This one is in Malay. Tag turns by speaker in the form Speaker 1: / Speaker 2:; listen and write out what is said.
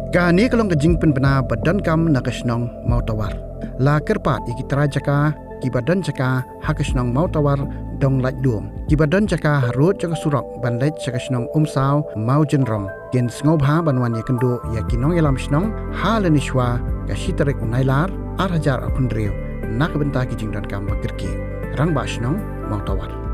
Speaker 1: Kani kalong kajing penpena badan kam nakasnong mau tawar. La kerpat iki terajaka ki badan jaka hakasnong mau tawar dong laj duom. Ki badan jaka harut jaka surok bandaj jakasnong umsaw mau jenrong. Gen sngop ha banwan ya kendo ya kinong yalam snong ha lenishwa ka shitarik unailar ar hajar apundreo nak benta ki jingdan kam bakirki. Rang ba snong mau tawar.